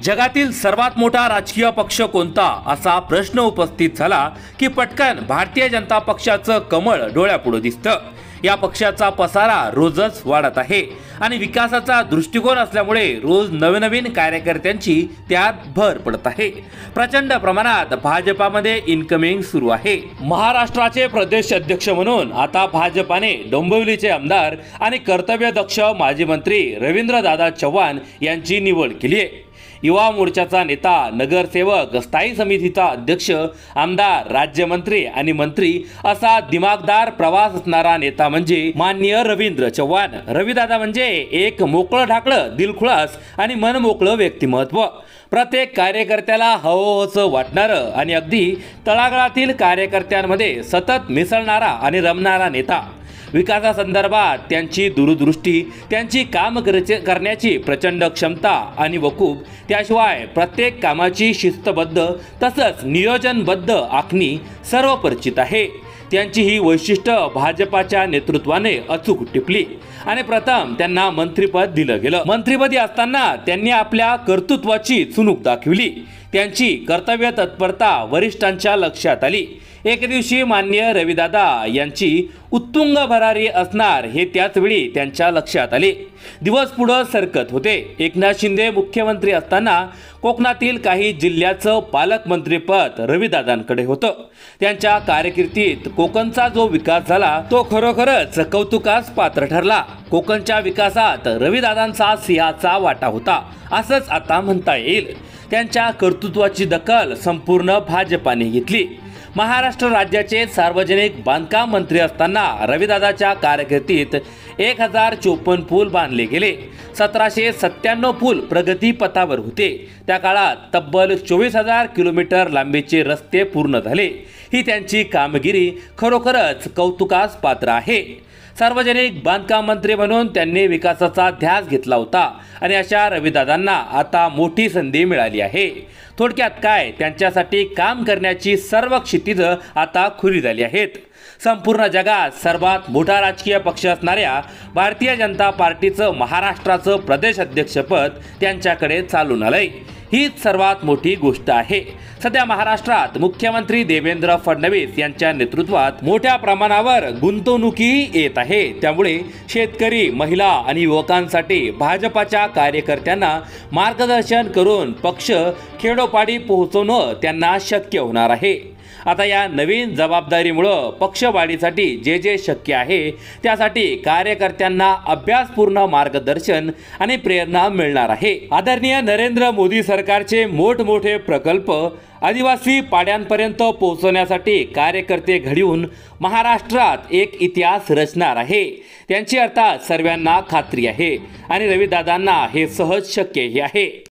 जगातील सर्वात मोठा राजकीय पक्ष कोणता असा प्रश्न उपस्थित झाला की पटकन भारतीय जनता पक्षाचं कमळ डोळ्यापुढे दिसतं। या पक्षाचा पसारा रोजच वाढत आहे आणि विकासाचा दृष्टिकोन असल्यामुळे रोज नवनवीन कार्यकर्त्यांची त्यात भर पडत आहे। प्रचंड प्रमाणात भाजपामध्ये इनकमिंग सुरू आहे। महाराष्ट्राचे प्रदेश अध्यक्ष म्हणून आता भाजपाने डोंबिवलीचे आमदार आणि कर्तव्यदक्ष माजी मंत्री रवींद्रदादा चव्हाण यांची निवड केली आहे। युवा मोर्चाचा नेता, नगरसेवक, स्थायी समितीचा अध्यक्ष, आमदार, राज्यमंत्री आणि मंत्री असा दिमागदार प्रवास असणारा नेता म्हणजे माननीय रवींद्र चव्हाण। रविदादा म्हणजे एक मोकळं ढाकळं, दिलखुलास आणि मनमोकळं व्यक्तिमत्व। प्रत्येक कार्यकर्त्याला हवंहवंसं वाटणारं आणि अगदी तळागाळातील कार्यकर्त्यांमध्ये सतत मिसळणारा आणि रमणारा नेता। विकासासंदर्भात त्यांची दूरदृष्टी, त्यांची काम करण्याची प्रचंड क्षमता आणि वकूफ, त्याशिवाय प्रत्येक कामाची शिस्तबद्ध तसंच नियोजनबद्ध आखणी सर्व परिचित आहे। त्यांची ही वैशिष्ट्य भाजपाच्या नेतृत्वाने अचूक टिपली आणि प्रथम त्यांना मंत्रिपद दिलं गेलं। मंत्रिपदी असताना त्यांनी आपल्या कर्तृत्वाची चुणूक दाखवली। त्यांची कर्तव्य तत्परता वरिष्ठांच्या लक्षात आली। एक दिवशी माननीय रविदादा यांची उत्तुंग भरारी असणार हे त्याच वेळी त्यांच्या लक्षात आले। दिवस पुढे सरकत होते। एकनाथ शिंदे मुख्यमंत्री असताना कोकणातील काही जिल्ह्याचं पालकमंत्रीपद रविदादांकडे होतं। त्यांच्या कारकिर्दीत कोकणचा जो विकास झाला तो खरोखरच कौतुकास पात्र ठरला। कोकणच्या विकासात रविदादांचा सिंहाचा वाटा होता असंच आता म्हणता येईल। त्यांच्या कर्तृत्वाची दखल संपूर्ण भाजपाने घेतली। महाराष्ट्र राज्याचे सार्वजनिक बांधकाम मंत्री असताना रविदादाच्या कारकिर्दीत 1054 पूल बांधले गेले। 1797 पूल प्रगतीपथावर होते। त्या काळात तब्बल 24,000 किलोमीटर लांबीचे रस्ते पूर्ण झाले। ही त्यांची कामगिरी खरोखरच कौतुकास पात्र आहे। सार्वजनिक बांधकाम मंत्री म्हणून त्यांनी विकासाचा ध्यास घेतला होता आणि अशा रविदादांना आता मोठी संधी मिळाली आहे। थोडक्यात काय, त्यांच्यासाठी काम करण्याची सर्व क्षितिजं आता खुली झाली आहेत। संपूर्ण जगात सर्वात मोठा राजकीय पक्ष असणाऱ्या भारतीय जनता पार्टीचं महाराष्ट्राचं प्रदेश अध्यक्षपद त्यांच्याकडे चालून आलंय। हीच सर्वात मोठी गोष्ट आहे। सध्या महाराष्ट्रात मुख्यमंत्री देवेंद्र फडणवीस यांच्या नेतृत्वात मोठ्या प्रमाणावर गुंतवणूकही येत आहे। त्यामुळे शेतकरी, महिला आणि युवकांसाठी भाजपाच्या कार्यकर्त्यांना मार्गदर्शन करून पक्ष खेडोपाडी पोहोचवणं त्यांना शक्य होणार आहे। आता या नवीन जबाबदारीमुळे पक्षवाढीसाठी जे जे शक्य आहे त्यासाठी कार्यकर्त्यांना अभ्यासपूर्ण मार्गदर्शन आणि प्रेरणा मिळणार आहे। आदरणीय नरेंद्र मोदी सरकारचे मोठमोठे प्रकल्प आदिवासी पाड्यांपर्यंत पोहोचवण्यासाठी कार्यकर्ते घडवून महाराष्ट्रात एक इतिहास रचणार आहे। त्यांची अर्थात सर्वांना खात्री आहे आणि रविदादांना हे सहज शक्यही आहे।